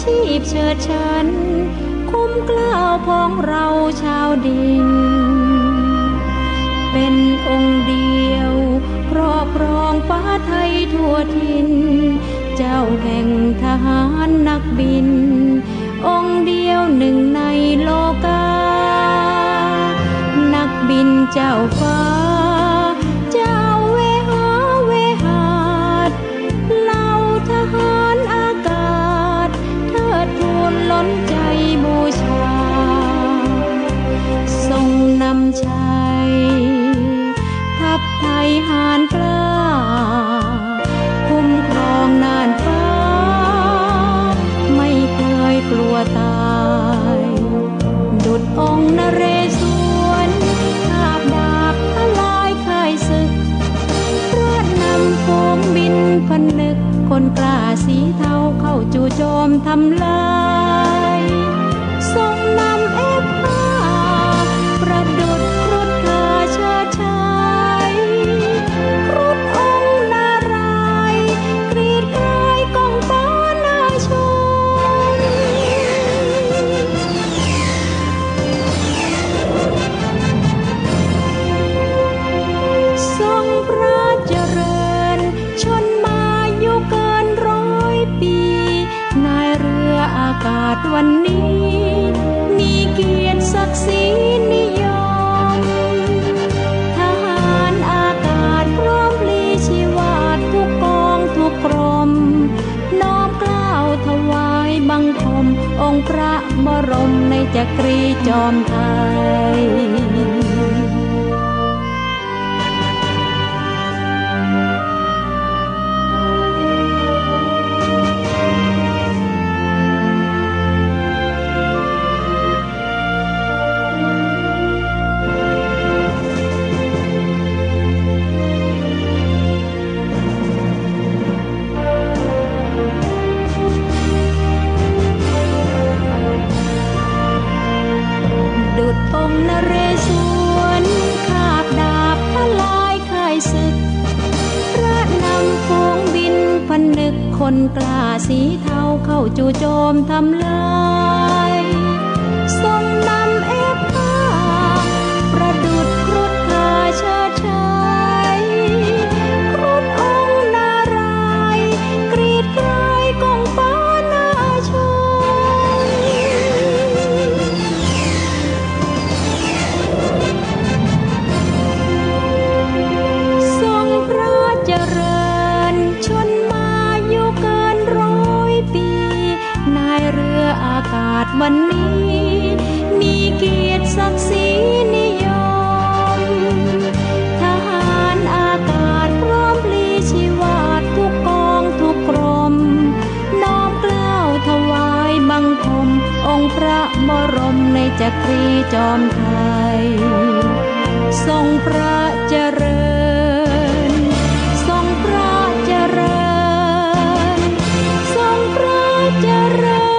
ชีพเชิดชันคุ้มเกล้าพ้องเราชาวดินเป็นองค์เดียวครอบครองฟ้าไทยทั่วถิ่นเจ้าแห่งทหารนักบินองค์เดียวหนึ่งในโลกานักบินเจ้าฟ้าเจ้าเวหาเวหาดเหล่าทหารอากาศเทิดทูนล้นใจบูชาทรงนำชัยทัพไทยหาญกล้าคุ้มครองน่านฟ้าไม่เคยกลัวตายดุจองค์นเรศวรคาบดาบทลายค่ายศึกพระนำฝูงบินผนึกคนกล้าสีเทาเข้าจู่โจมทำลายทรงนำF5ประดุจครุฑเธอเชิดชัยครุฑองค์นารายณ์กรีดกรายกองฟ้าน่าชมทรงพระเจริญชนมายุเกิน100 ปีนายเรืออากาศวันนี้มีเกียรติศักดิ์ศรีนิยมทหารอากาศพร้อมพลีชีวาทุกกองทุกกรมน้อมเกล้าถวายบังคมองค์พระบรมในจักรีจอมไทยดุจองค์นเรศวรคาบดาบทลายค่ายศึกพระนำฝูงบินผนึกคนกล้าสีเทาเข้าจู่โจมทำลายทรงนำF5ประดุจครุฑเธอเชิดชัยครุฑองค์นารายณ์กรีดกรายกองฟ้าน่าชมทรงพระเจริญชนมายุเกิน100 ปีนายเรืออากาศวันนี้มีเกียรติศักดิ์ศรีนิยมทหารอากาศพร้อมพลีชีวาทุกกองทุกกรมน้อมเกล้าถวายบังคมองค์พระบรมในจักรีจอมไทยทรงพระเจริญทรงพระเจริญทรงพระเจริญ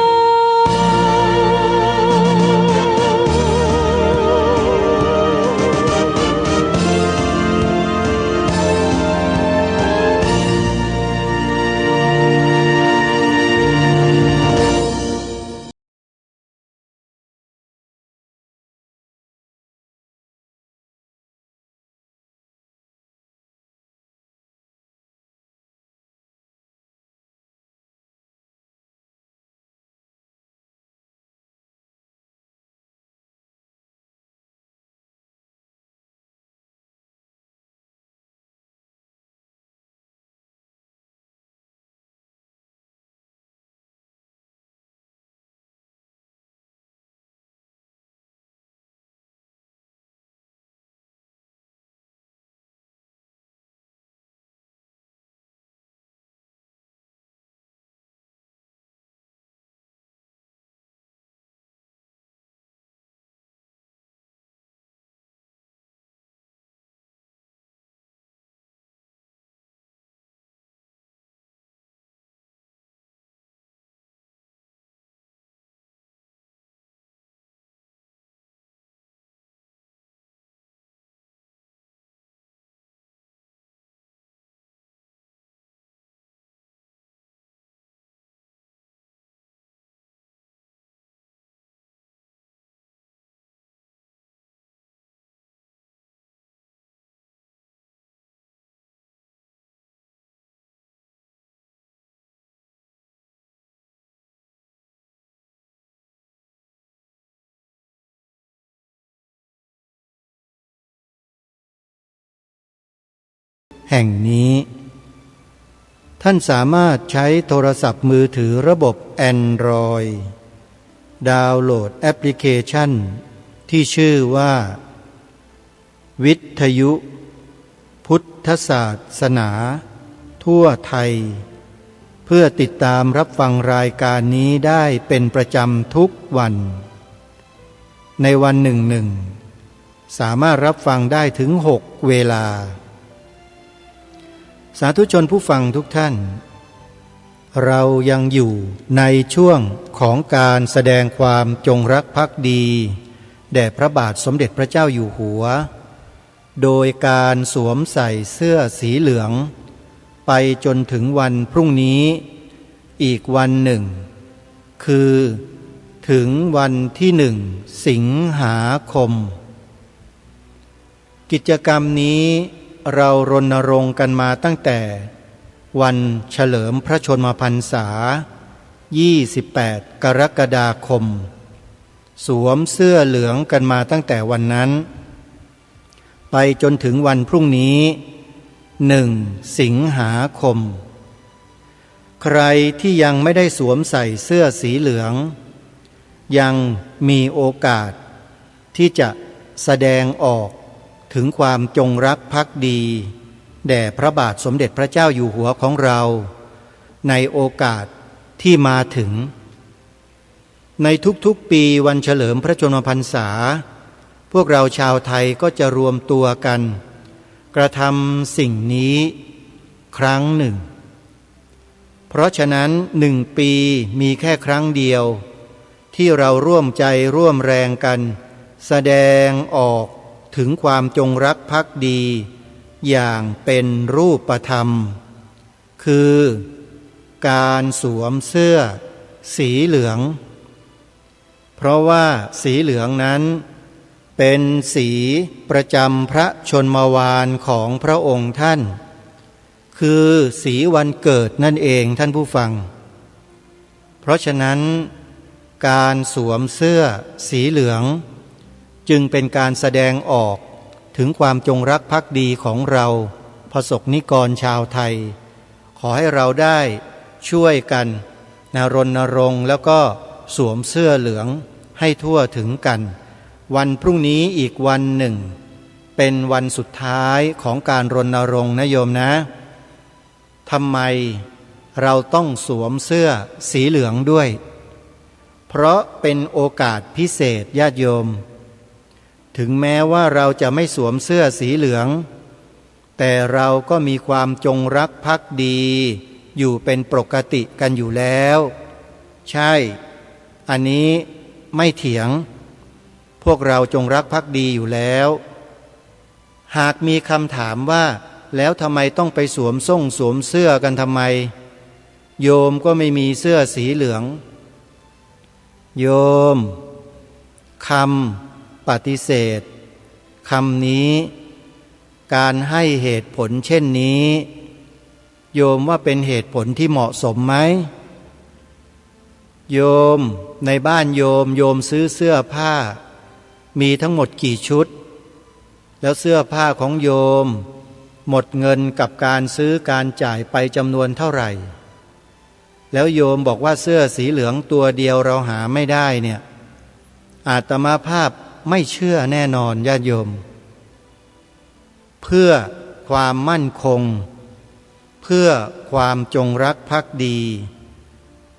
แห่งนี้ท่านสามารถใช้โทรศัพท์มือถือระบบ Android ดาวน์โหลดแอปพลิเคชันที่ชื่อว่าวิทยุพุทธศาสนาทั่วไทยเพื่อติดตามรับฟังรายการนี้ได้เป็นประจำทุกวันในวันหนึ่งสามารถรับฟังได้ถึง6 เวลาสาธุชนผู้ฟังทุกท่านเรายังอยู่ในช่วงของการแสดงความจงรักภักดีแด่พระบาทสมเด็จพระเจ้าอยู่หัวโดยการสวมใส่เสื้อสีเหลืองไปจนถึงวันพรุ่งนี้อีกวันหนึ่งคือถึงวันที่1 สิงหาคมกิจกรรมนี้เรารณรงค์กันมาตั้งแต่วันเฉลิมพระชนมพรรษา28 กรกฎาคมสวมเสื้อเหลืองกันมาตั้งแต่วันนั้นไปจนถึงวันพรุ่งนี้1 สิงหาคมใครที่ยังไม่ได้สวมใส่เสื้อสีเหลืองยังมีโอกาสที่จะแสดงออกถึงความจงรักภักดีแด่พระบาทสมเด็จพระเจ้าอยู่หัวของเราในโอกาสที่มาถึงในทุกๆปีวันเฉลิมพระชนมพรรษาพวกเราชาวไทยก็จะรวมตัวกันกระทำสิ่งนี้ครั้งหนึ่งเพราะฉะนั้น1 ปีมีแค่ครั้งเดียวที่เราร่วมใจร่วมแรงกันแสดงออกถึงความจงรักภักดีอย่างเป็นรูปธรรมคือการสวมเสื้อสีเหลืองเพราะว่าสีเหลืองนั้นเป็นสีประจำพระชนมวาลของพระองค์ท่านคือสีวันเกิดนั่นเองท่านผู้ฟังเพราะฉะนั้นการสวมเสื้อสีเหลืองจึงเป็นการแสดงออกถึงความจงรักภักดีของเราพระสงฆ์นิกรชาวไทยขอให้เราได้ช่วยกันรณรงค์แล้วก็สวมเสื้อเหลืองให้ทั่วถึงกันวันพรุ่งนี้อีกวันหนึ่งเป็นวันสุดท้ายของการรณรงค์นะโยมนะทำไมเราต้องสวมเสื้อสีเหลืองด้วยเพราะเป็นโอกาสพิเศษญาติโยมถึงแม้ว่าเราจะไม่สวมเสื้อสีเหลืองแต่เราก็มีความจงรักภักดีอยู่เป็นปกติกันอยู่แล้วใช่อันนี้ไม่เถียงพวกเราจงรักภักดีอยู่แล้วหากมีคำถามว่าแล้วทำไมต้องไปสวมเสื้อกันทำไมโยมก็ไม่มีเสื้อสีเหลืองโยมคำปฏิเสธคำนี้การให้เหตุผลเช่นนี้โยมว่าเป็นเหตุผลที่เหมาะสมไหมโยมในบ้านโยมซื้อเสื้อผ้ามีทั้งหมดกี่ชุดแล้วเสื้อผ้าของโยมหมดเงินกับการซื้อการจ่ายไปจำนวนเท่าไหร่แล้วโยมบอกว่าเสื้อสีเหลืองตัวเดียวเราหาไม่ได้เนี่ยอาตมาภาพไม่เชื่อแน่นอนญาติโยมเพื่อความมั่นคงเพื่อความจงรักภักดี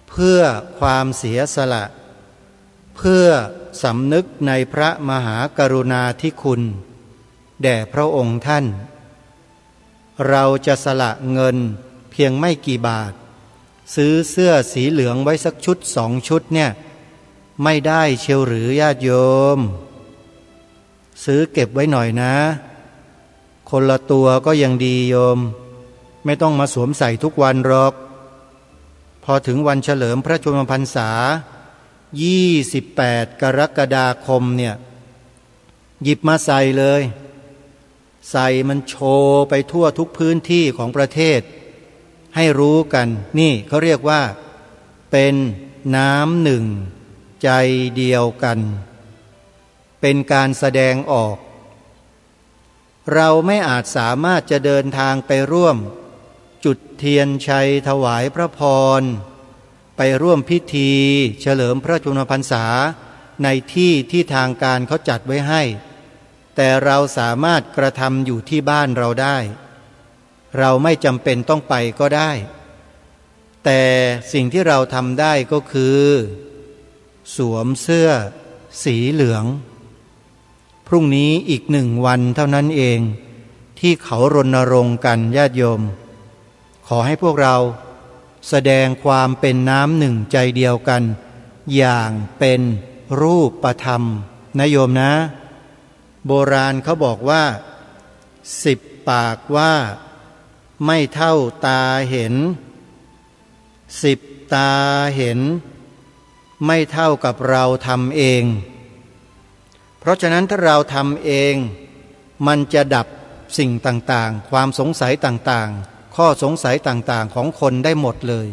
เพื่อความเสียสละเพื่อสำนึกในพระมหากรุณาธิคุณแด่พระองค์ท่านเราจะสละเงินเพียงไม่กี่บาทซื้อเสื้อสีเหลืองไว้สักชุด2 ชุดเนี่ยไม่ได้เชียวหรือญาติโยมซื้อเก็บไว้หน่อยนะคนละตัวก็ยังดีโยมไม่ต้องมาสวมใส่ทุกวันหรอกพอถึงวันเฉลิมพระชนมพรรษา28 กรกฎาคมเนี่ยหยิบมาใส่เลยใส่มันโชว์ไปทั่วทุกพื้นที่ของประเทศให้รู้กันนี่เขาเรียกว่าเป็นน้ำหนึ่งใจเดียวกันเป็นการแสดงออก เราไม่อาจสามารถจะเดินทางไปร่วมจุดเทียนชัยถวายพระพรไปร่วมพิธีเฉลิมพระชนมพรรษาในที่ที่ทางการเขาจัดไว้ให้แต่เราสามารถกระทำอยู่ที่บ้านเราได้เราไม่จำเป็นต้องไปก็ได้แต่สิ่งที่เราทำได้ก็คือสวมเสื้อสีเหลืองพรุ่งนี้อีก1 วันเท่านั้นเองที่เขารณรงค์กันญาติโยมขอให้พวกเราแสดงความเป็นน้ำหนึ่งใจเดียวกันอย่างเป็นรูปธรรมนะโยมนะโบราณเขาบอกว่า10 ปากว่าไม่เท่าตาเห็น10 ตาเห็นไม่เท่ากับเราทำเองเพราะฉะนั้นถ้าเราทำเองมันจะดับสิ่งต่างๆความสงสัยต่างๆข้อสงสัยต่างๆของคนได้หมดเลย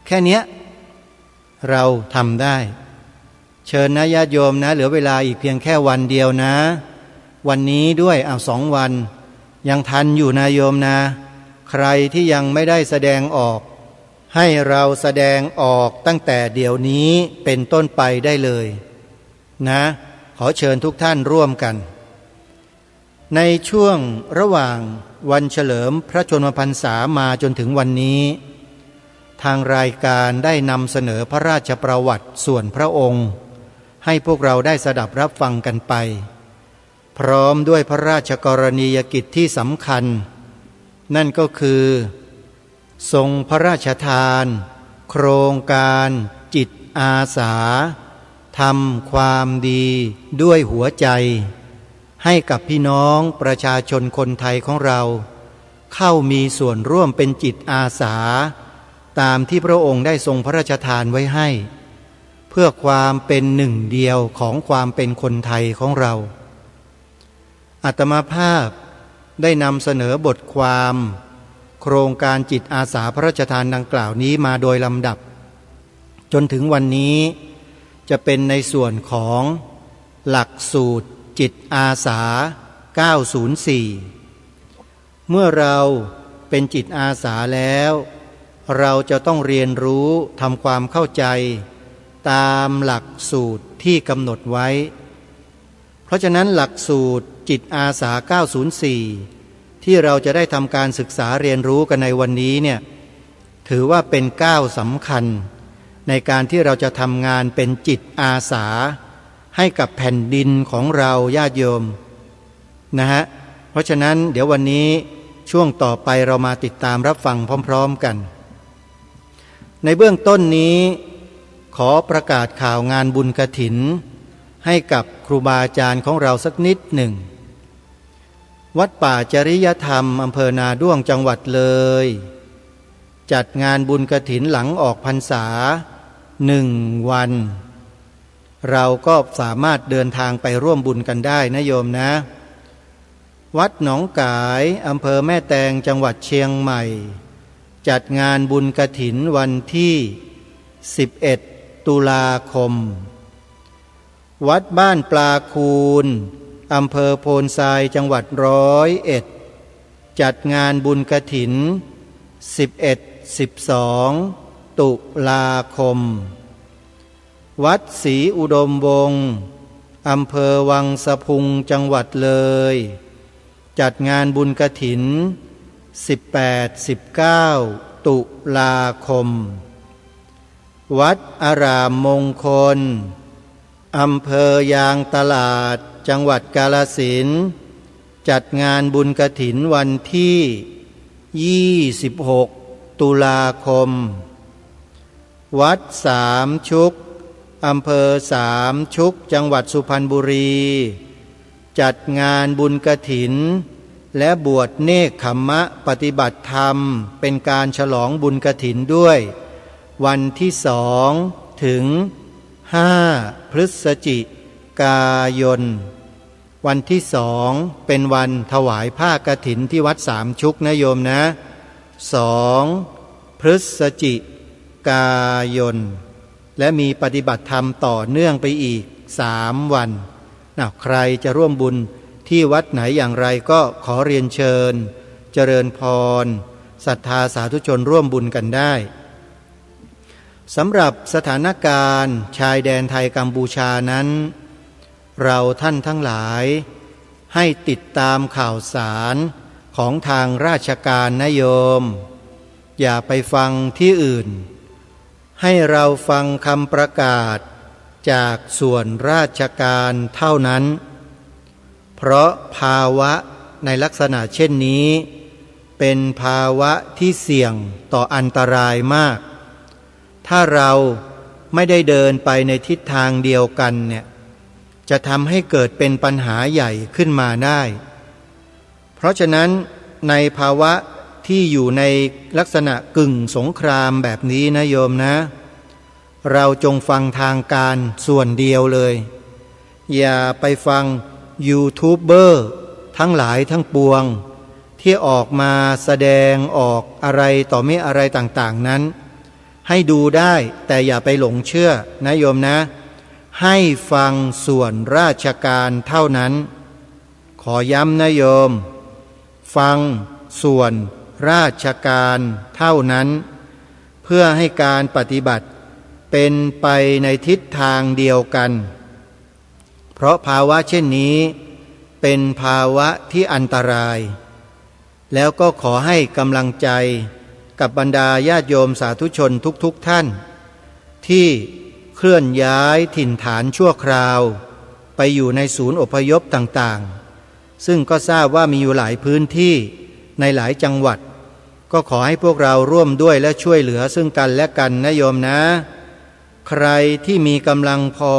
แค่เนี้ยเราทำได้เชิญนะญาติโยมนะเหลือเวลาอีกเพียงแค่วันเดียวนะวันนี้ด้วย2 วันยังทันอยู่นะโยมนะใครที่ยังไม่ได้แสดงออกให้เราแสดงออกตั้งแต่เดี๋ยวนี้เป็นต้นไปได้เลยนะขอเชิญทุกท่านร่วมกันในช่วงระหว่างวันเฉลิมพระชนมพรรษามาจนถึงวันนี้ทางรายการได้นำเสนอพระราชประวัติส่วนพระองค์ให้พวกเราได้สดับรับฟังกันไปพร้อมด้วยพระราชกรณียกิจที่สำคัญนั่นก็คือทรงพระราชทานโครงการจิตอาสาทำความดีด้วยหัวใจให้กับพี่น้องประชาชนคนไทยของเราเข้ามีส่วนร่วมเป็นจิตอาสาตามที่พระองค์ได้ทรงพระราชทานไว้ให้เพื่อความเป็นหนึ่งเดียวของความเป็นคนไทยของเราอาตมาภาพได้นำเสนอบทความโครงการจิตอาสาพระราชทานดังกล่าวนี้มาโดยลำดับจนถึงวันนี้จะเป็นในส่วนของหลักสูตรจิตอาสา904เมื่อเราเป็นจิตอาสาแล้วเราจะต้องเรียนรู้ทำความเข้าใจตามหลักสูตรที่กำหนดไว้เพราะฉะนั้นหลักสูตรจิตอาสา904ที่เราจะได้ทำการศึกษาเรียนรู้กันในวันนี้เนี่ยถือว่าเป็นก้าวสำคัญในการที่เราจะทำงานเป็นจิตอาสาให้กับแผ่นดินของเราญาติโยมนะฮะเพราะฉะนั้นเดี๋ยววันนี้ช่วงต่อไปเรามาติดตามรับฟังพร้อมๆกันในเบื้องต้นนี้ขอประกาศข่าวงานบุญกฐินให้กับครูบาอาจารย์ของเราสักนิดหนึ่งวัดป่าจริยธรรมอำเภอนาด้วงจังหวัดเลยจัดงานบุญกฐินหลังออกพรรษา1 วันเราก็สามารถเดินทางไปร่วมบุญกันได้นะโยมนะวัดหนองกายอำเภอแม่แตงจังหวัดเชียงใหม่จัดงานบุญกฐินวันที่11 ตุลาคมวัดบ้านปลาคูนอำเภอโพนทรายจังหวัด101จัดงานบุญกฐิน11-12 ตุลาคมวัดศรีอุดมวงศ์อำเภอวังสะพุงจังหวัดเลยจัดงานบุญกฐิน18-19 ตุลาคมวัดอารามมงคลอำเภอยางตลาดจังหวัดกาฬสินธุ์จัดงานบุญกฐินวันที่26 ตุลาคมวัดสามชุกอำเภอสามชุกจังหวัดสุพรรณบุรีจัดงานบุญกฐินและบวชเนกขัมมะปฏิบัติธรรมเป็นการฉลองบุญกฐินด้วยวันที่2 ถึง 5 พฤศจิกายนวันที่2เป็นวันถวายผ้ากฐินที่วัดสามชุกนะโยมนะ2 พฤศจิกายนและมีปฏิบัติธรรมต่อเนื่องไปอีก3 วันใครจะร่วมบุญ ที่วัดไหนอย่างไรก็ขอเรียนเชิญเจริญพรศรัทธาสาธุชนร่วมบุญกันได้สำหรับสถานการณ์ชายแดนไทยกัมพูชานั้นเราท่านทั้งหลายให้ติดตามข่าวสารของทางราชการนะโยมอย่าไปฟังที่อื่นให้เราฟังคำประกาศจากส่วนราชการเท่านั้นเพราะภาวะในลักษณะเช่นนี้เป็นภาวะที่เสี่ยงต่ออันตรายมากถ้าเราไม่ได้เดินไปในทิศทางเดียวกันเนี่ยจะทำให้เกิดเป็นปัญหาใหญ่ขึ้นมาได้เพราะฉะนั้นในภาวะที่อยู่ในลักษณะกึ่งสงครามแบบนี้นะโยมนะเราจงฟังทางการส่วนเดียวเลยอย่าไปฟังยูทูบเบอร์ทั้งหลายทั้งปวงที่ออกมาแสดงออกอะไรต่อไม่อะไรต่างๆนั้นให้ดูได้แต่อย่าไปหลงเชื่อนะโยมนะให้ฟังส่วนราชการเท่านั้นขอย้ำนะโยมฟังส่วนราชการเท่านั้นเพื่อให้การปฏิบัติเป็นไปในทิศทางเดียวกันเพราะภาวะเช่นนี้เป็นภาวะที่อันตรายแล้วก็ขอให้กำลังใจกับบรรดาญาติโยมสาธุชนทุกท่านที่เคลื่อนย้ายถิ่นฐานชั่วคราวไปอยู่ในศูนย์อพยพต่างๆซึ่งก็ทราบว่ามีอยู่หลายพื้นที่ในหลายจังหวัดก็ขอให้พวกเราร่วมด้วยและช่วยเหลือซึ่งกันและกันนะโยมนะใครที่มีกำลังพอ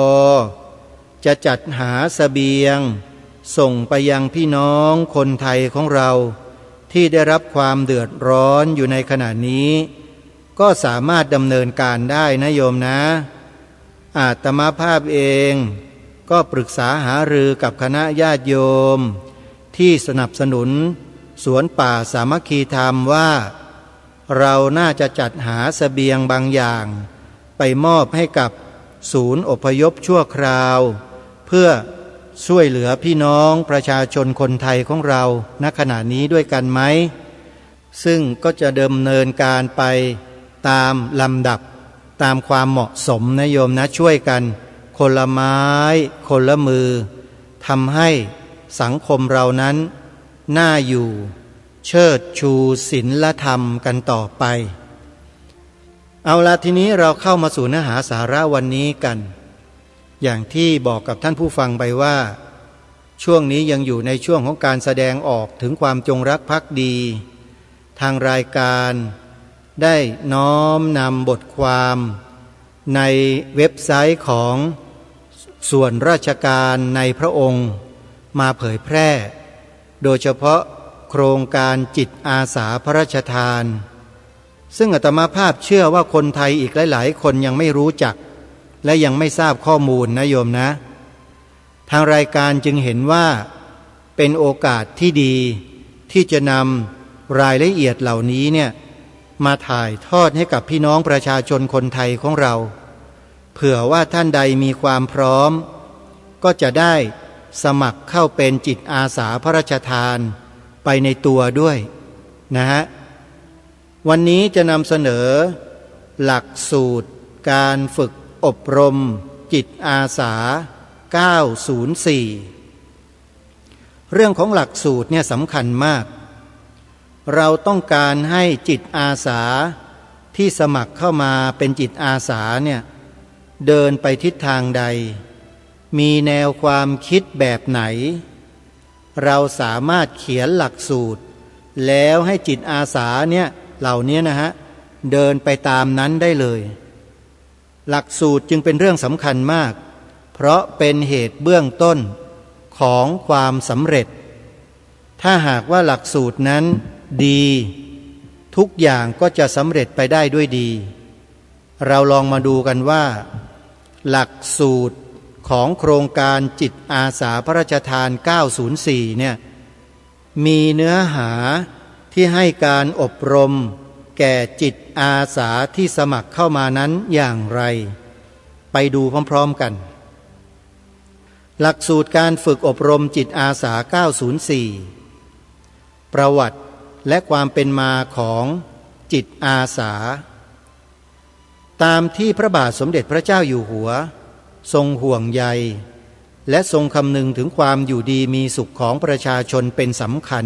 จะจัดหาเสบียงส่งไปยังพี่น้องคนไทยของเราที่ได้รับความเดือดร้อนอยู่ในขณะนี้ก็สามารถดำเนินการได้นะโยมนะอาตมาภาพเองก็ปรึกษาหารือกับคณะญาติโยมที่สนับสนุนสวนป่าสามัคคีธรรมว่าเราน่าจะจัดหาเสบียงบางอย่างไปมอบให้กับศูนย์อพยพชั่วคราวเพื่อช่วยเหลือพี่น้องประชาชนคนไทยของเราณขณะนี้ด้วยกันไหมซึ่งก็จะดำเนินการไปตามลำดับตามความเหมาะสมนะโยมนะช่วยกันคนละไม้คนละมือทำให้สังคมเรานั้นน่าอยู่เชิดชูศีลธรรมกันต่อไปเอาละทีนี้เราเข้ามาสู่เนื้อหาสาระวันนี้กันอย่างที่บอกกับท่านผู้ฟังไปว่าช่วงนี้ยังอยู่ในช่วงของการแสดงออกถึงความจงรักภักดีทางรายการได้น้อมนำบทความในเว็บไซต์ของส่วนราชการในพระองค์มาเผยแพร่โดยเฉพาะโครงการจิตอาสาพระราชทานซึ่งอาตมาภาพเชื่อว่าคนไทยอีกหลายๆคนยังไม่รู้จักและยังไม่ทราบข้อมูลนะโยมนะทางรายการจึงเห็นว่าเป็นโอกาสที่ดีที่จะนำรายละเอียดเหล่านี้เนี่ยมาถ่ายทอดให้กับพี่น้องประชาชนคนไทยของเราเผื่อว่าท่านใดมีความพร้อมก็จะได้สมัครเข้าเป็นจิตอาสาพระราชทานไปในตัวด้วยนะฮะวันนี้จะนำเสนอหลักสูตรการฝึกอบรมจิตอาสา904เรื่องของหลักสูตรเนี่ยสำคัญมากเราต้องการให้จิตอาสาที่สมัครเข้ามาเป็นจิตอาสาเนี่ยเดินไปทิศทางใดมีแนวความคิดแบบไหนเราสามารถเขียนหลักสูตรแล้วให้จิตอาสาเนี่ยเหล่านี้นะฮะเดินไปตามนั้นได้เลยหลักสูตรจึงเป็นเรื่องสำคัญมากเพราะเป็นเหตุเบื้องต้นของความสำเร็จถ้าหากว่าหลักสูตรนั้นดีทุกอย่างก็จะสำเร็จไปได้ด้วยดีเราลองมาดูกันว่าหลักสูตรของโครงการจิตอาสาพระราชทาน904เนี่ยมีเนื้อหาที่ให้การอบรมแก่จิตอาสาที่สมัครเข้ามานั้นอย่างไรไปดูพร้อมๆกัน หลักสูตรการฝึกอบรมจิตอาสา 904 ประวัติและความเป็นมาของจิตอาสาตามที่พระบาทสมเด็จพระเจ้าอยู่หัวทรงห่วงใยและทรงคำนึงถึงความอยู่ดีมีสุขของประชาชนเป็นสำคัญ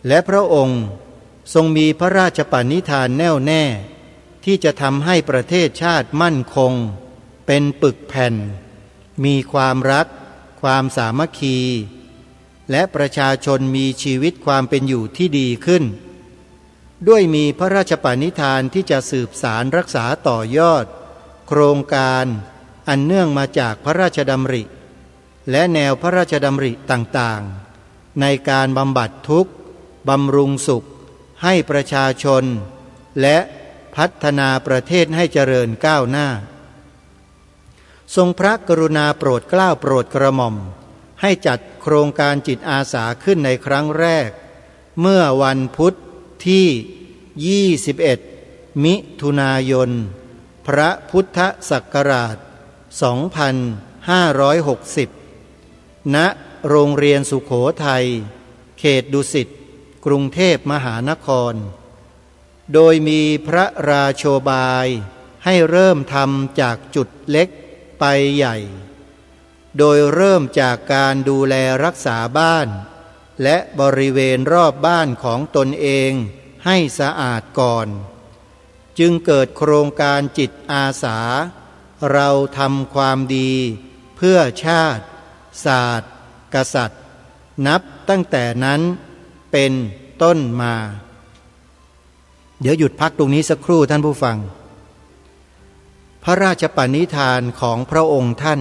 และพระองค์ทรงมีพระราชปณิธานแน่วแน่ที่จะทำให้ประเทศชาติมั่นคงเป็นปึกแผ่นมีความรักความสามัคคีและประชาชนมีชีวิตความเป็นอยู่ที่ดีขึ้นด้วยมีพระราชปณิธานที่จะสืบสารรักษาต่อยอดโครงการอันเนื่องมาจากพระราชดำริและแนวพระราชดำริต่างๆในการบำบัดทุกข์บำรุงสุขให้ประชาชนและพัฒนาประเทศให้เจริญก้าวหน้าทรงพระกรุณาโปรดเกล้าโปรดกระหม่อมให้จัดโครงการจิตอาสาขึ้นในครั้งแรกเมื่อวันพุธที่ 21 มิถุนายน พระพุทธศักราช 2560 ณ โรงเรียนสุโขทัย เขตดุสิต กรุงเทพมหานคร โดยมีพระราโชบายให้เริ่มทำจากจุดเล็กไปใหญ่โดยเริ่มจากการดูแลรักษาบ้านและบริเวณรอบบ้านของตนเองให้สะอาดก่อนจึงเกิดโครงการจิตอาสาเราทำความดีเพื่อชาติศาสตร์กษัตริย์นับตั้งแต่นั้นเป็นต้นมาเดี๋ยวหยุดพักตรงนี้สักครู่ท่านผู้ฟังพระราชปณิธานของพระองค์ท่าน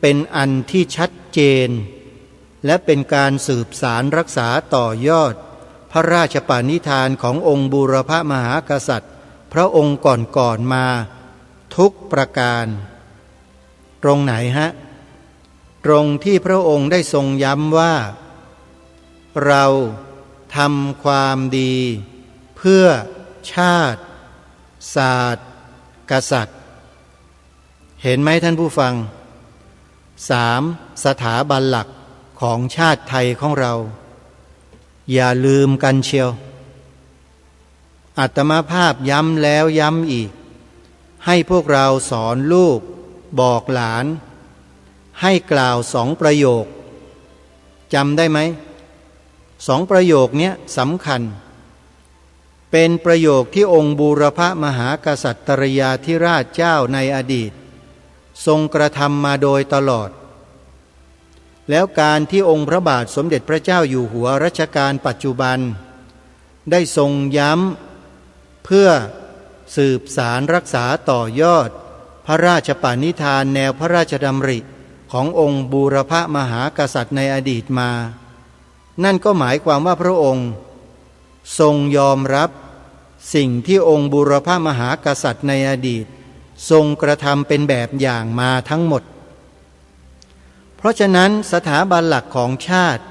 เป็นอันที่ชัดเจนและเป็นการสืบสารรักษาต่อยอดพระราชปณิธานขององค์บูรพมหากษัตริย์พระองค์ก่อนๆมาทุกประการตรงไหนฮะตรงที่พระองค์ได้ทรงย้ำว่าเราทำความดีเพื่อชาติศาสตร์กษัตริย์เห็นไหมท่านผู้ฟัง3 สถาบันหลักของชาติไทยของเราอย่าลืมกันเชียวอาตมาภาพย้ำแล้วย้ำอีกให้พวกเราสอนลูกบอกหลานให้กล่าว2 ประโยคจำได้ไหม2 ประโยคนี้สำคัญเป็นประโยคที่องค์บูรพมหากษัตริยาธิราชเจ้าในอดีตทรงกระทำมาโดยตลอดแล้วการที่องค์พระบาทสมเด็จพระเจ้าอยู่หัวรัชกาลปัจจุบันได้ทรงย้ำเพื่อสืบสารรักษาต่อยอดพระราชปณิธานแนวพระราชดำริขององค์บูรพมหากษัตริย์ในอดีตมานั่นก็หมายความว่าพระองค์ทรงยอมรับสิ่งที่องค์บูรพมหากษัตริย์ในอดีตทรงกระทำเป็นแบบอย่างมาทั้งหมดเพราะฉะนั้นสถาบันหลักของชาติ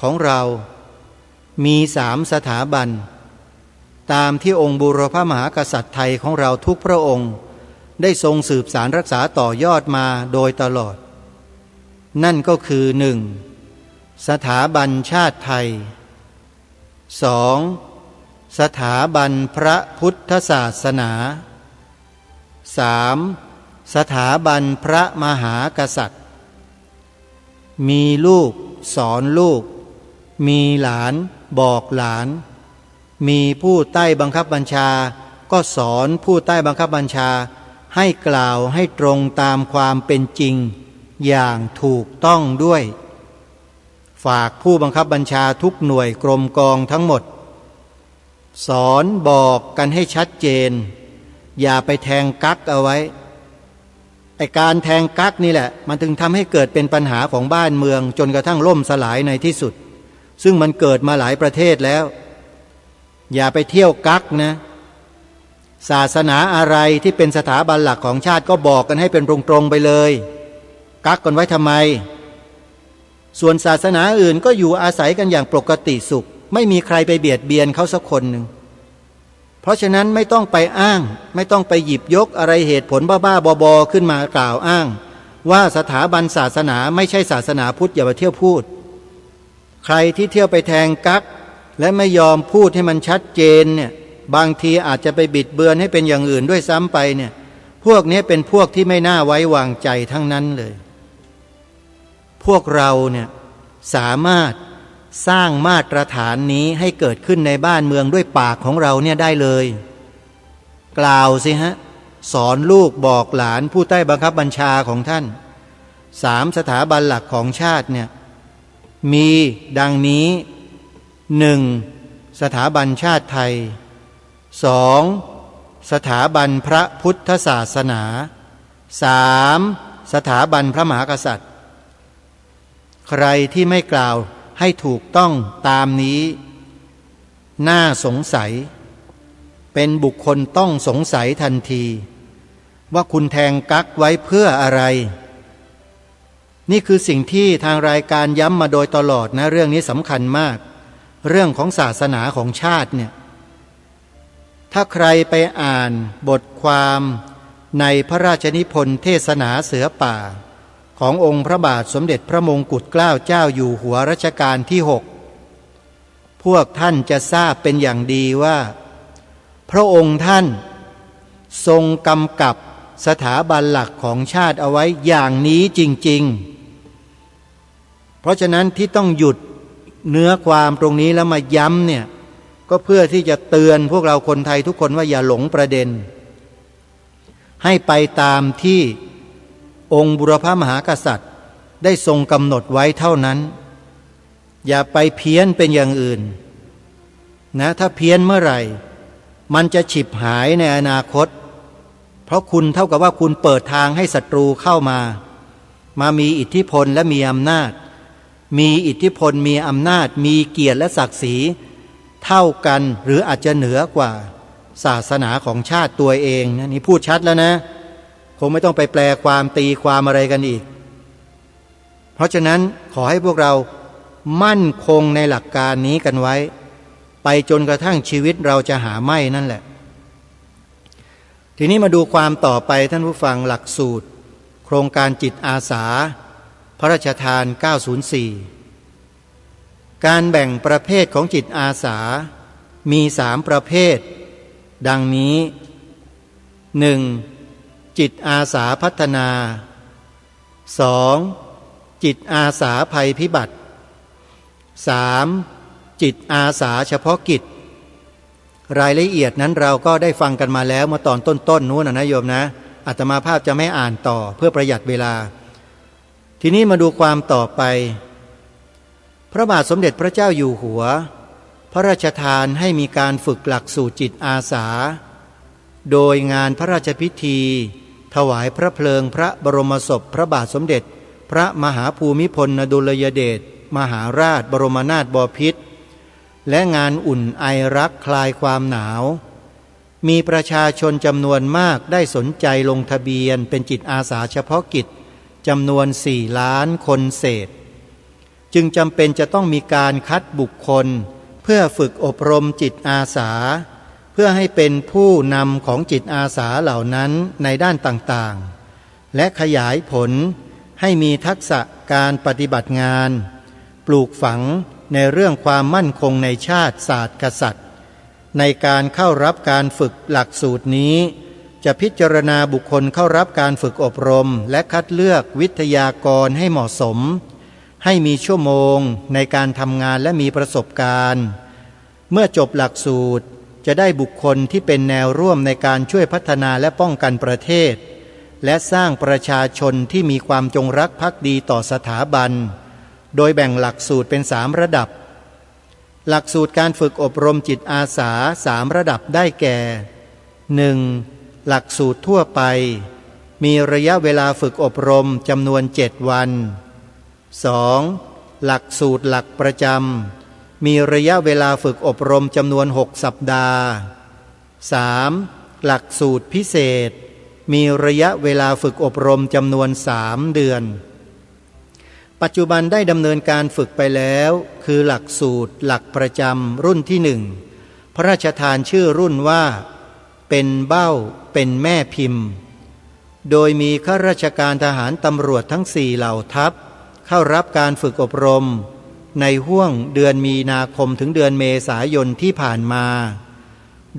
ของเรามี3 สถาบันตามที่องค์บูรพมหากษัตริย์ไทยของเราทุกพระองค์ได้ทรงสืบสารรักษาต่อยอดมาโดยตลอดนั่นก็คือ 1. สถาบันชาติไทย 2. สถาบันพระพุทธศาสนา 3. สถาบันพระมหากษัตริย์มีลูกสอนลูกมีหลานบอกหลานมีผู้ใต้บังคับบัญชาก็สอนผู้ใต้บังคับบัญชาให้กล่าวให้ตรงตามความเป็นจริงอย่างถูกต้องด้วยฝากผู้บังคับบัญชาทุกหน่วยกรมกองทั้งหมดสอนบอกกันให้ชัดเจนอย่าไปแทงกั๊กเอาไว้ไอ้การแทงกั๊กนี่แหละมันถึงทำให้เกิดเป็นปัญหาของบ้านเมืองจนกระทั่งล่มสลายในที่สุดซึ่งมันเกิดมาหลายประเทศแล้วอย่าไปเที่ยวกั๊กนะศาสนาอะไรที่เป็นสถาบันหลักของชาติก็บอกกันให้เป็นตรงๆไปเลยกั๊กกันไว้ทำไมส่วนศาสนาอื่นก็อยู่อาศัยกันอย่างปกติสุขไม่มีใครไปเบียดเบียนเขาสักคนหนึ่งเพราะฉะนั้นไม่ต้องไปอ้างไม่ต้องไปหยิบยกอะไรเหตุผลบ้าๆบอๆขึ้นมากล่าวอ้าง ว่าสถาบันศาสนาไม่ใช่ศาสนาพุทธอย่ามาเที่ยวพูดใครที่เที่ยวไปแทงกั๊กและไม่ยอมพูดให้มันชัดเจนเนี่ยบางทีอาจจะไปบิดเบือนให้เป็นอย่างอื่นด้วยซ้ำไปเนี่ยพวกนี้เป็นพวกที่ไม่น่าไว้วางใจทั้งนั้นเลยพวกเราเนี่ยสามารถสร้างมาตรฐานนี้ให้เกิดขึ้นในบ้านเมืองด้วยปากของเราเนี่ยได้เลยกล่าวสิฮะสอนลูกบอกหลานผู้ใต้บังคับบัญชาของท่าน3สถาบันหลักของชาติเนี่ยมีดังนี้ 1. สถาบันชาติไทย 2. สถาบันพระพุทธศาสนา 3. สถาบันพระมหากษัตริย์ใครที่ไม่กล่าวให้ถูกต้องตามนี้น่าสงสัยเป็นบุคคลต้องสงสัยทันทีว่าคุณแทงกั๊กไว้เพื่ออะไรนี่คือสิ่งที่ทางรายการย้ำมาโดยตลอดนะเรื่องนี้สำคัญมากเรื่องของศาสนาของชาติเนี่ยถ้าใครไปอ่านบทความในพระราชนิพนธ์เทศนาเสือป่าขององค์พระบาทสมเด็จพระมงกุฎเกล้าเจ้าอยู่หัวรัชกาลที่6พวกท่านจะทราบเป็นอย่างดีว่าพระองค์ท่านทรงกำกับสถาบันหลักของชาติเอาไว้อย่างนี้จริงๆเพราะฉะนั้นที่ต้องหยุดเนื้อความตรงนี้แล้วมาย้ำเนี่ยก็เพื่อที่จะเตือนพวกเราคนไทยทุกคนว่าอย่าหลงประเด็นให้ไปตามที่องค์บุรพมหากษัตริย์ได้ทรงกำหนดไว้เท่านั้นอย่าไปเพี้ยนเป็นอย่างอื่นนะถ้าเพี้ยนเมื่อไหร่มันจะฉิบหายในอนาคตเพราะคุณเท่ากับว่าคุณเปิดทางให้ศัตรูเข้ามามีอิทธิพลและมีอำนาจมีอิทธิพลมีอำนาจมีเกียรติและศักดิ์ศรีเท่ากันหรืออาจจะเหนือกว่าศาสนาของชาติตัวเองนะนี่พูดชัดแล้วนะคงไม่ต้องไปแปลความตีความอะไรกันอีกเพราะฉะนั้นขอให้พวกเรามั่นคงในหลักการนี้กันไว้ไปจนกระทั่งชีวิตเราจะหาไม่นั่นแหละทีนี้มาดูความต่อไปท่านผู้ฟังหลักสูตรโครงการจิตอาสาพระราชทาน904การแบ่งประเภทของจิตอาสามี3ประเภทดังนี้ 1. จิตอาสาพัฒนา 2. จิตอาสาภัยพิบัติ 3. จิตอาสาเฉพาะกิจรายละเอียดนั้นเราก็ได้ฟังกันมาแล้วเมื่อตอนต้นนู้นนะโยมนะอาตมาภาพจะไม่อ่านต่อเพื่อประหยัดเวลาทีนี้มาดูความต่อไปพระบาทสมเด็จพระเจ้าอยู่หัวพระราชทานให้มีการฝึกหลักสูตรจิตอาสาโดยงานพระราชพิธีถวายพระเพลิงพระบรมศพพระบาทสมเด็จพระมหาภูมิพลอดุลยเดชมหาราชบรมนาถบพิตรและงานอุ่นไอรักคลายความหนาวมีประชาชนจำนวนมากได้สนใจลงทะเบียนเป็นจิตอาสาเฉพาะกิจจำนวน4 ล้านคนเศษจึงจำเป็นจะต้องมีการคัดบุคคลเพื่อฝึกอบรมจิตอาสาเพื่อให้เป็นผู้นำของจิตอาสาเหล่านั้นในด้านต่างๆและขยายผลให้มีทักษะการปฏิบัติงานปลูกฝังในเรื่องความมั่นคงในชาติศาสตร์กษัตริย์ในการเข้ารับการฝึกหลักสูตรนี้จะพิจารณาบุคคลเข้ารับการฝึกอบรมและคัดเลือกวิทยากรให้เหมาะสมให้มีชั่วโมงในการทำงานและมีประสบการณ์เมื่อจบหลักสูตรจะได้บุคคลที่เป็นแนวร่วมในการช่วยพัฒนาและป้องกันประเทศและสร้างประชาชนที่มีความจงรักภักดีต่อสถาบันโดยแบ่งหลักสูตรเป็น3 ระดับหลักสูตรการฝึกอบรมจิตอาสา3 ระดับได้แก่ 1. หลักสูตรทั่วไปมีระยะเวลาฝึกอบรมจำนวน7 วัน 2. หลักสูตรหลักประจำมีระยะเวลาฝึกอบรมจำนวน6 สัปดาห์ 3. หลักสูตรพิเศษมีระยะเวลาฝึกอบรมจำนวน3 เดือนปัจจุบันได้ดำเนินการฝึกไปแล้วคือหลักสูตรหลักประจำรุ่นที่1พระราชทานชื่อรุ่นว่าเป็นเบ้าเป็นแม่พิมพ์ โดยมีข้าราชการทหารตำรวจทั้ง4เหล่าทัพเข้ารับการฝึกอบรมในห้วงเดือนมีนาคมถึงเดือนเมษายนที่ผ่านมา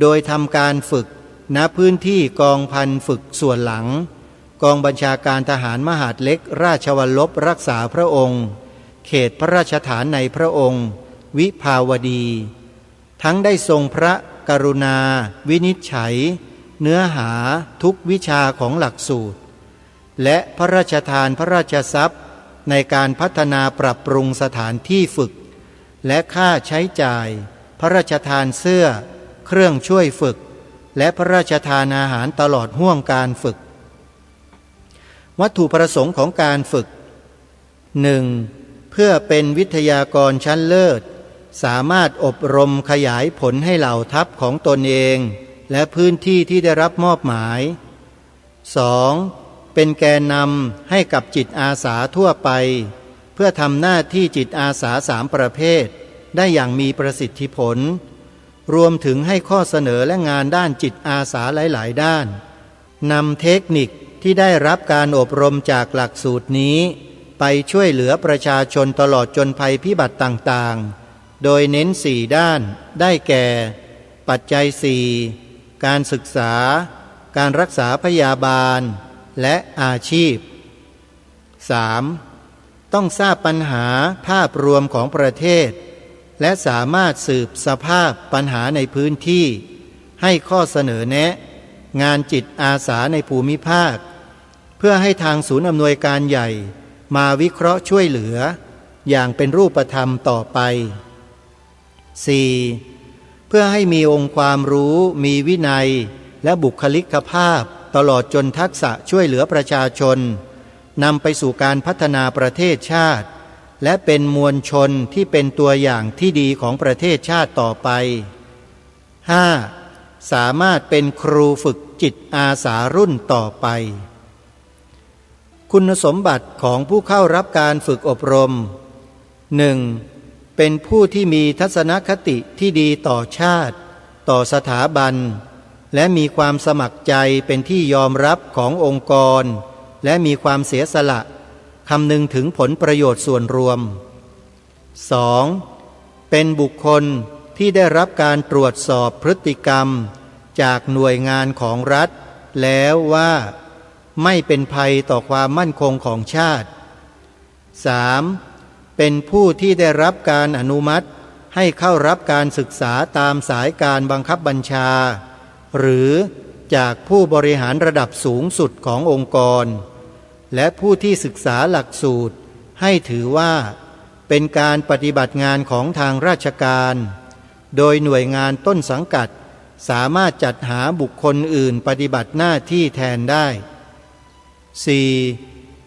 โดยทำการฝึกณพื้นที่กองพันฝึกส่วนหลังกองบัญชาการทหารมหาดเล็กราชวัลลบรักษาพระองค์เขตพระราชฐานในพระองค์วิภาวดีทั้งได้ทรงพระกรุณาวินิจฉัยเนื้อหาทุกวิชาของหลักสูตรและพระราชทานพระราชทรัพย์ในการพัฒนาปรับปรุงสถานที่ฝึกและค่าใช้จ่ายพระราชทานเสื้อเครื่องช่วยฝึกและพระราชทานอาหารตลอดห่วงการฝึกวัตถุประสงค์ของการฝึก 1. เพื่อเป็นวิทยากรชั้นเลิศสามารถอบรมขยายผลให้เหล่าทัพของตนเองและพื้นที่ที่ได้รับมอบหมาย 2. เป็นแกนนำให้กับจิตอาสาทั่วไปเพื่อทำหน้าที่จิตอาสา3ประเภทได้อย่างมีประสิทธิผลรวมถึงให้ข้อเสนอและงานด้านจิตอาสาหลายๆด้านนำเทคนิคที่ได้รับการอบรมจากหลักสูตรนี้ไปช่วยเหลือประชาชนตลอดจนภัยพิบัติต่างๆโดยเน้น4ด้านได้แก่ปัจจัย4การศึกษาการรักษาพยาบาลและอาชีพ 3. ต้องทราบปัญหาภาพรวมของประเทศและสามารถสืบสภาพปัญหาในพื้นที่ให้ข้อเสนอแนะงานจิตอาสาในภูมิภาคเพื่อให้ทางศูนย์อำนวยการใหญ่มาวิเคราะห์ช่วยเหลืออย่างเป็นรูปธรรมต่อไป 4. เพื่อให้มีองค์ความรู้มีวินัยและบุคลิกภาพตลอดจนทักษะช่วยเหลือประชาชนนำไปสู่การพัฒนาประเทศชาติและเป็นมวลชนที่เป็นตัวอย่างที่ดีของประเทศชาติต่อไป 5. สามารถเป็นครูฝึกจิตอาสารุ่นต่อไปคุณสมบัติของผู้เข้ารับการฝึกอบรม 1. เป็นผู้ที่มีทัศนคติที่ดีต่อชาติต่อสถาบันและมีความสมัครใจเป็นที่ยอมรับขององค์กรและมีความเสียสละคำนึงถึงผลประโยชน์ส่วนรวม 2. เป็นบุคคลที่ได้รับการตรวจสอบพฤติกรรมจากหน่วยงานของรัฐแล้วว่าไม่เป็นภัยต่อความมั่นคงของชาติ 3. เป็นผู้ที่ได้รับการอนุมัติให้เข้ารับการศึกษาตามสายการบังคับบัญชาหรือจากผู้บริหารระดับสูงสุดขององค์กรและผู้ที่ศึกษาหลักสูตรให้ถือว่าเป็นการปฏิบัติงานของทางราชการโดยหน่วยงานต้นสังกัดสามารถจัดหาบุคคลอื่นปฏิบัติหน้าที่แทนได้ 4.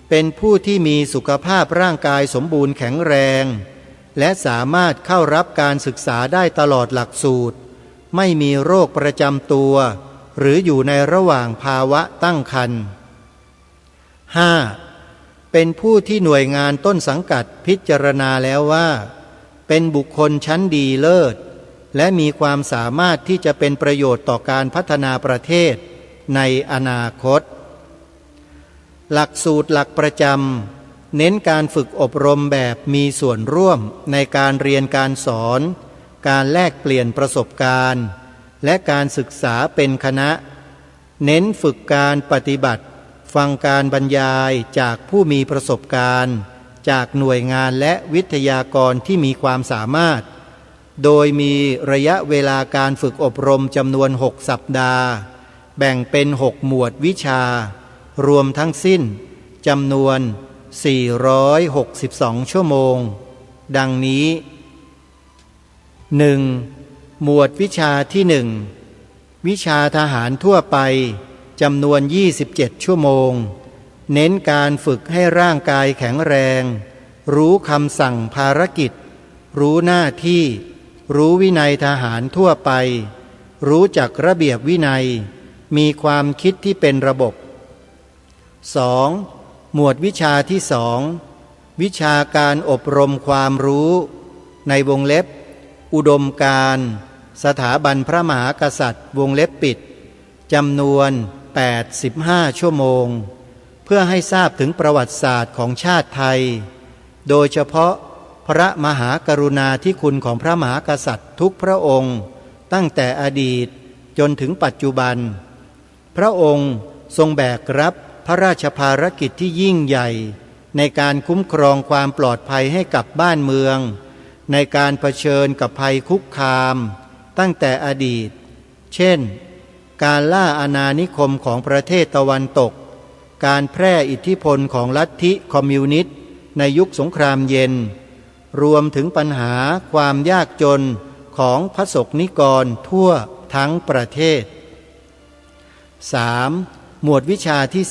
เป็นผู้ที่มีสุขภาพร่างกายสมบูรณ์แข็งแรงและสามารถเข้ารับการศึกษาได้ตลอดหลักสูตรไม่มีโรคประจำตัวหรืออยู่ในระหว่างภาวะตั้งครรภ์ 5. เป็นผู้ที่หน่วยงานต้นสังกัดพิจารณาแล้วว่าเป็นบุคคลชั้นดีเลิศและมีความสามารถที่จะเป็นประโยชน์ต่อการพัฒนาประเทศในอนาคตหลักสูตรหลักประจำเน้นการฝึกอบรมแบบมีส่วนร่วมในการเรียนการสอนการแลกเปลี่ยนประสบการณ์และการศึกษาเป็นคณะเน้นฝึกการปฏิบัติฟังการบรรยายจากผู้มีประสบการณ์จากหน่วยงานและวิทยากรที่มีความสามารถโดยมีระยะเวลาการฝึกอบรมจำนวน6 สัปดาห์แบ่งเป็น6 หมวดวิชารวมทั้งสิ้นจำนวน462 ชั่วโมงดังนี้ 1. หมวดวิชาที่1วิชาทหารทั่วไปจำนวน27 ชั่วโมงเน้นการฝึกให้ร่างกายแข็งแรงรู้คำสั่งภารกิจรู้หน้าที่รู้วินัยทหารทั่วไปรู้จักระเบียบวินัยมีความคิดที่เป็นระบบ 2. หมวดวิชาที่2วิชาการอบรมความรู้ในวงเล็บอุดมการณ์สถาบันพระมหากษัตริย์วงเล็บปิดจำนวน 85 ชั่วโมงเพื่อให้ทราบถึงประวัติศาสตร์ของชาติไทยโดยเฉพาะพระมหากรุณาธิคุณของพระมหากษัตริย์ทุกพระองค์ตั้งแต่อดีตจนถึงปัจจุบันพระองค์ทรงแบกรับพระราชภารกิจที่ยิ่งใหญ่ในการคุ้มครองความปลอดภัยให้กับบ้านเมืองในการเผชิญกับภัยคุกคามตั้งแต่อดีตเช่นการล่าอาณานิคมของประเทศตะวันตกการแพร่อิทธิพลของลัทธิคอมมิวนิสต์ในยุคสงครามเย็นรวมถึงปัญหาความยากจนของพระสงฆ์นิกรทั่วทั้งประเทศ 3. หมวดวิชาที่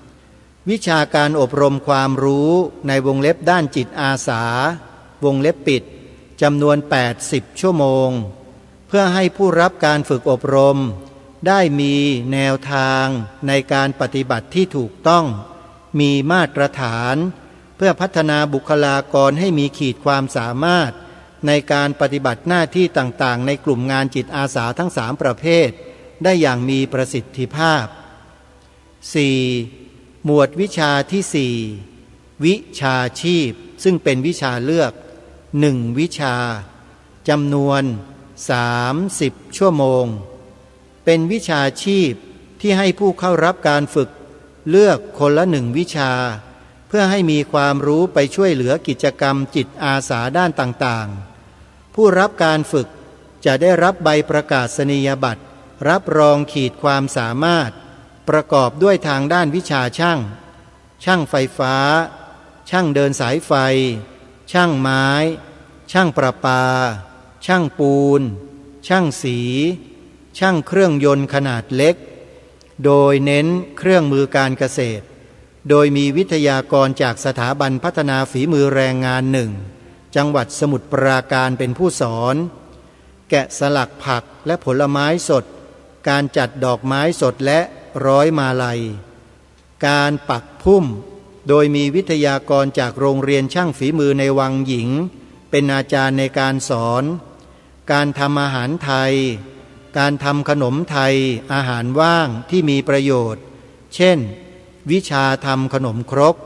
3 วิชาการอบรมความรู้ในวงเล็บด้านจิตอาสาวงเล็บปิดจำนวน80 ชั่วโมงเพื่อให้ผู้รับการฝึกอบรมได้มีแนวทางในการปฏิบัติที่ถูกต้องมีมาตรฐานเพื่อพัฒนาบุคลากรให้มีขีดความสามารถในการปฏิบัติหน้าที่ต่างๆในกลุ่มงานจิตอาสาทั้ง3ประเภทได้อย่างมีประสิทธิภาพ 4. หมวดวิชาที่ 4 วิชาชีพซึ่งเป็นวิชาเลือก1วิชาจำนวน30 ชั่วโมงเป็นวิชาชีพที่ให้ผู้เข้ารับการฝึกเลือกคนละ1วิชาเพื่อให้มีความรู้ไปช่วยเหลือกิจกรรมจิตอาสาด้านต่างๆผู้รับการฝึกจะได้รับใบประกาศนียบัตรรับรองขีดความสามารถประกอบด้วยทางด้านวิชาช่างไฟฟ้าช่างเดินสายไฟช่างไม้ช่างประปาช่างปูนช่างสีช่างเครื่องยนต์ขนาดเล็กโดยเน้นเครื่องมือการเกษตรโดยมีวิทยากรจากสถาบันพัฒนาฝีมือแรงงาน1จังหวัดสมุทรปราการเป็นผู้สอนแกะสลักผักและผลไม้สดการจัดดอกไม้สดและร้อยมาลัยการปักพุ่มโดยมีวิทยากรจากโรงเรียนช่างฝีมือในวังหญิงเป็นอาจารย์ในการสอนการทำอาหารไทยการทำขนมไทยอาหารว่างที่มีประโยชน์เช่นวิชาทำขนมครก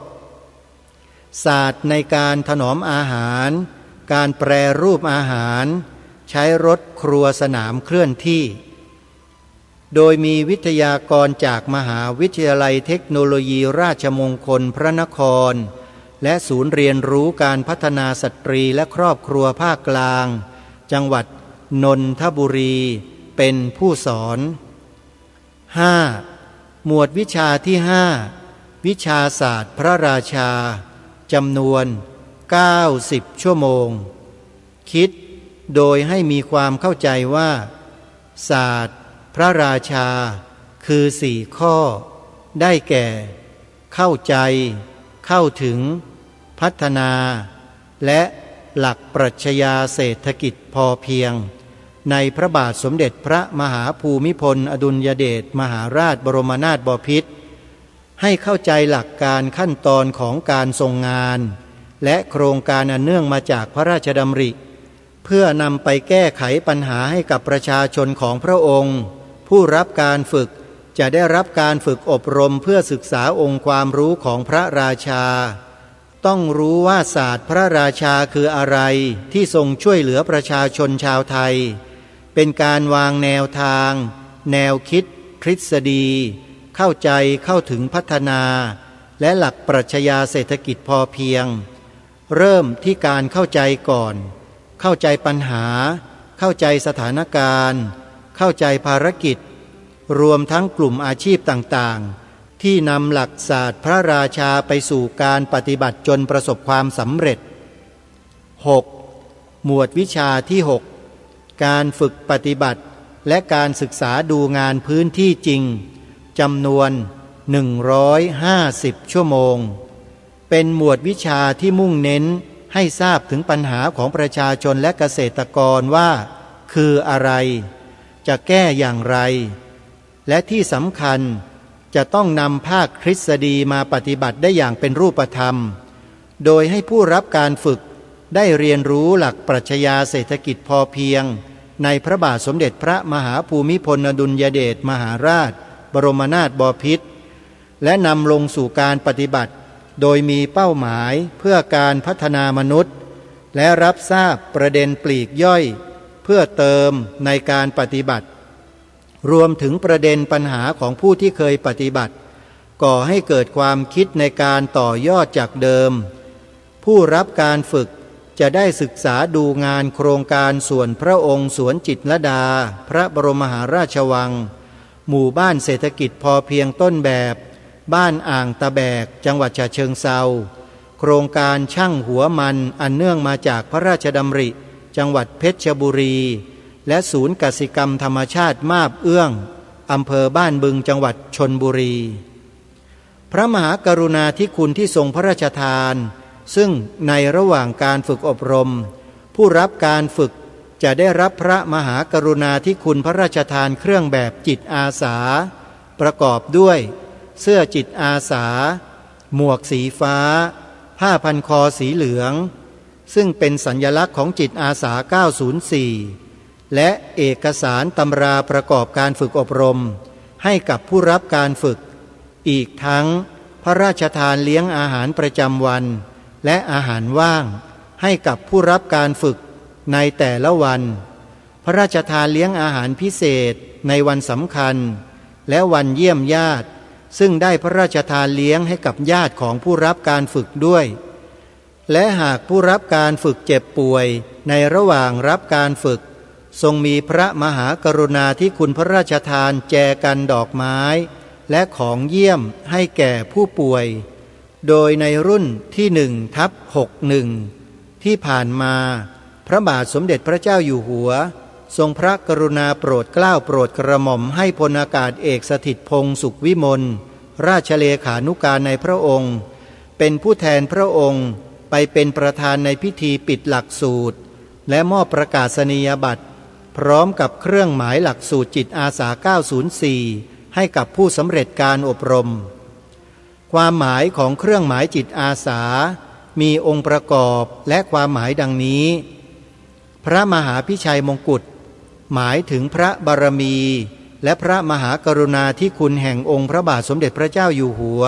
ศาสตร์ในการถนอมอาหารการแปรรูปอาหารใช้รถครัวสนามเคลื่อนที่โดยมีวิทยากรจากมหาวิทยาลัยเทคโนโลยีราชมงคลพระนครและศูนย์เรียนรู้การพัฒนาสตรีและครอบครัวภาคกลางจังหวัดนนทบุรีเป็นผู้สอน 5. หมวดวิชาที่ 5 วิชาศาสตร์พระราชาจำนวน90 ชั่วโมงคิดโดยให้มีความเข้าใจว่าศาสตร์พระราชาคือ4ข้อได้แก่เข้าใจเข้าถึงพัฒนาและหลักปรัชญาเศรษฐกิจพอเพียงในพระบาทสมเด็จพระมหาภูมิพลอดุลยเดชมหาราชบรมนาถบพิตรให้เข้าใจหลักการขั้นตอนของการทรงงานและโครงการอันเนื่องมาจากพระราชดำริเพื่อนำไปแก้ไขปัญหาให้กับประชาชนของพระองค์ผู้รับการฝึกจะได้รับการฝึกอบรมเพื่อศึกษาองค์ความรู้ของพระราชาต้องรู้ว่าศาสตร์พระราชาคืออะไรที่ทรงช่วยเหลือประชาชนชาวไทยเป็นการวางแนวทางแนวคิดทฤษฎีเข้าใจเข้าถึงพัฒนาและหลักปรัชญาเศรษฐกิจพอเพียงเริ่มที่การเข้าใจก่อนเข้าใจปัญหาเข้าใจสถานการณ์เข้าใจภารกิจรวมทั้งกลุ่มอาชีพต่างๆที่นำหลักศาสตร์พระราชาไปสู่การปฏิบัติจนประสบความสำเร็จ 6. หมวดวิชาที่ 6 การฝึกปฏิบัติและการศึกษาดูงานพื้นที่จริงจำนวน150 ชั่วโมงเป็นหมวดวิชาที่มุ่งเน้นให้ทราบถึงปัญหาของประชาชนและเกษตรกรว่าคืออะไรจะแก้อย่างไรและที่สำคัญจะต้องนำภาคทฤษฎีมาปฏิบัติได้อย่างเป็นรูปธรรมโดยให้ผู้รับการฝึกได้เรียนรู้หลักปรัชญาเศรษฐกิจพอเพียงในพระบาทสมเด็จพระมหาภูมิพลอดุลยเดชมหาราชบ บรมนาถบพิตรและนำลงสู่การปฏิบัติโดยมีเป้าหมายเพื่อการพัฒนามนุษย์และรับทราบประเด็นปลีกย่อยเพื่อเติมในการปฏิบัติรวมถึงประเด็นปัญหาของผู้ที่เคยปฏิบัติก่อให้เกิดความคิดในการต่อยอดจากเดิมผู้รับการฝึกจะได้ศึกษาดูงานโครงการส่วนพระองค์สวนจิตรลดาพระบรมมหาราชวังหมู่บ้านเศรษฐกิจพอเพียงต้นแบบบ้านอ่างตะแบกจังหวัดฉะเชิงเทราโครงการช่างหัวมันอันเนื่องมาจากพระราชดำริจังหวัดเพชรบุรีและศูนย์กสิกรรมธรรมชาติมาบเอื้องอำเภอบ้านบึงจังหวัดชลบุรีพระมหากรุณาธิคุณที่ทรงพระราชทานซึ่งในระหว่างการฝึกอบรมผู้รับการฝึกจะได้รับพระมหากรุณาธิคุณพระราชทานเครื่องแบบจิตอาสาประกอบด้วยเสื้อจิตอาสาหมวกสีฟ้าผ้าพันคอสีเหลืองซึ่งเป็นสัญลักษณ์ของจิตอาสา904และเอกสารตำราประกอบการฝึกอบรมให้กับผู้รับการฝึกอีกทั้งพระราชทานเลี้ยงอาหารประจำวันและอาหารว่างให้กับผู้รับการฝึกในแต่ละวันพระราชทานเลี้ยงอาหารพิเศษในวันสำคัญและวันเยี่ยมญาติซึ่งได้พระราชทานเลี้ยงให้กับญาติของผู้รับการฝึกด้วยและหากผู้รับการฝึกเจ็บป่วยในระหว่างรับการฝึกทรงมีพระมหากรุณาธิคุณพระราชทานแจกันดอกไม้และของเยี่ยมให้แก่ผู้ป่วยโดยในรุ่นที่1/61ที่ผ่านมาพระบาทสมเด็จพระเจ้าอยู่หัวทรงพระกรุณาโปรดเกล้าโปรดกระหม่อมให้พลอากาศเอกสถิตพงษ์สุขวิมลราชเลขานุการในพระองค์เป็นผู้แทนพระองค์ไปเป็นประธานในพิธีปิดหลักสูตรและมอบประกาศนียบัตรพร้อมกับเครื่องหมายหลักสูตรจิตอาสา904ให้กับผู้สำเร็จการอบรมความหมายของเครื่องหมายจิตอาสามีองค์ประกอบและความหมายดังนี้พระมหาพิชัยมงกุฎหมายถึงพระบารมีและพระมหากรุณาธิคุณแห่งองค์พระบาทสมเด็จพระเจ้าอยู่หัว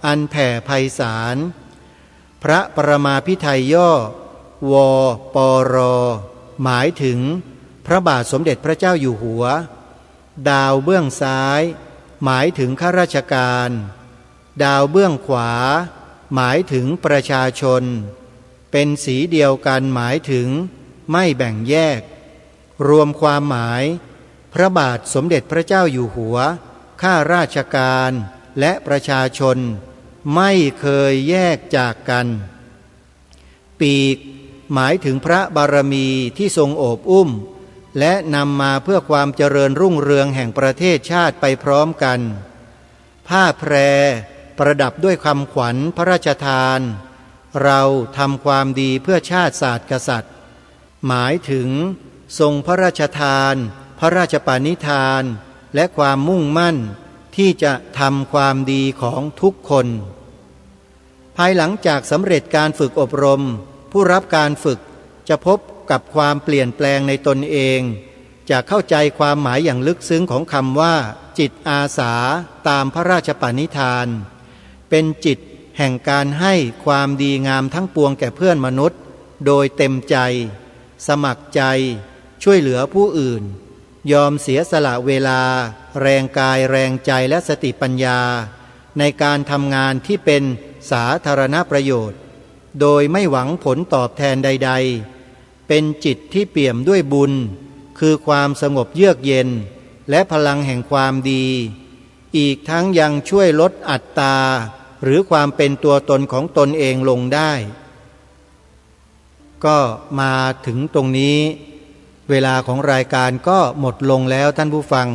อันแผ่ไพศาลพระปรมาภิไธยย่อวปรหมายถึงพระบาทสมเด็จพระเจ้าอยู่หัวดาวเบื้องซ้ายหมายถึงข้าราชการดาวเบื้องขวาหมายถึงประชาชนเป็นสีเดียวกันหมายถึงไม่แบ่งแยกรวมความหมายพระบาทสมเด็จพระเจ้าอยู่หัวข้าราชการและประชาชนไม่เคยแยกจากกันปีกหมายถึงพระบารมีที่ทรงโอบอุ้มและนำมาเพื่อความเจริญรุ่งเรืองแห่งประเทศชาติไปพร้อมกันผ้าแพรประดับด้วยคำขวัญพระราชทานเราทำความดีเพื่อชาติศาสตร์กษัตริย์หมายถึงทรงพระราชทานพระราชปณิธานและความมุ่งมั่นที่จะทำความดีของทุกคนภายหลังจากสำเร็จการฝึกอบรมผู้รับการฝึกจะพบกับความเปลี่ยนแปลงในตนเองจะเข้าใจความหมายอย่างลึกซึ้งของคำว่าจิตอาสาตามพระราชปณิธานเป็นจิตแห่งการให้ความดีงามทั้งปวงแก่เพื่อนมนุษย์โดยเต็มใจสมัครใจช่วยเหลือผู้อื่นยอมเสียสละเวลาแรงกายแรงใจและสติปัญญาในการทำงานที่เป็นสาธารณประโยชน์โดยไม่หวังผลตอบแทนใดๆเป็นจิตที่เปี่ยมด้วยบุญคือความสงบเยือกเย็นและพลังแห่งความดีอีกทั้งยังช่วยลดอัตตาหรือความเป็นตัวตนของตนเองลงได้ก็มาถึงตรงนี้เวลาของรายการก็หมดลงแล้วท่านผู้ฟัง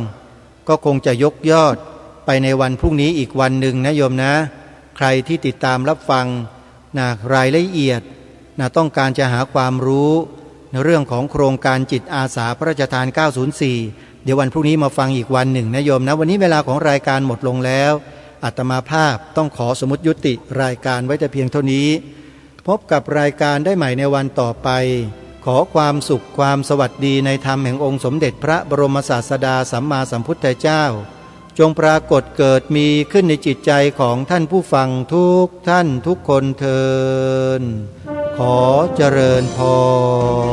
ก็คงจะยกยอดไปในวันพรุ่งนี้อีกวันหนึ่งนะโยมนะใครที่ติดตามรับฟังรายละเอียดต้องการจะหาความรู้ในเรื่องของโครงการจิตอาสาพระราชทาน904เดี๋ยววันพรุ่งนี้มาฟังอีกวันหนึ่งนะโยมนะวันนี้เวลาของรายการหมดลงแล้วอาตมาภาพต้องขอสมมุติยุติรายการไว้แต่เพียงเท่านี้พบกับรายการได้ใหม่ในวันต่อไปขอความสุขความสวัสดีในธรรมแห่งองค์สมเด็จพระบรมศาสดาสัมมาสัมพุทธเจ้า จงปรากฏเกิดมีขึ้นในจิตใจของท่านผู้ฟังทุกท่านทุกคนเทินขอเจริญพร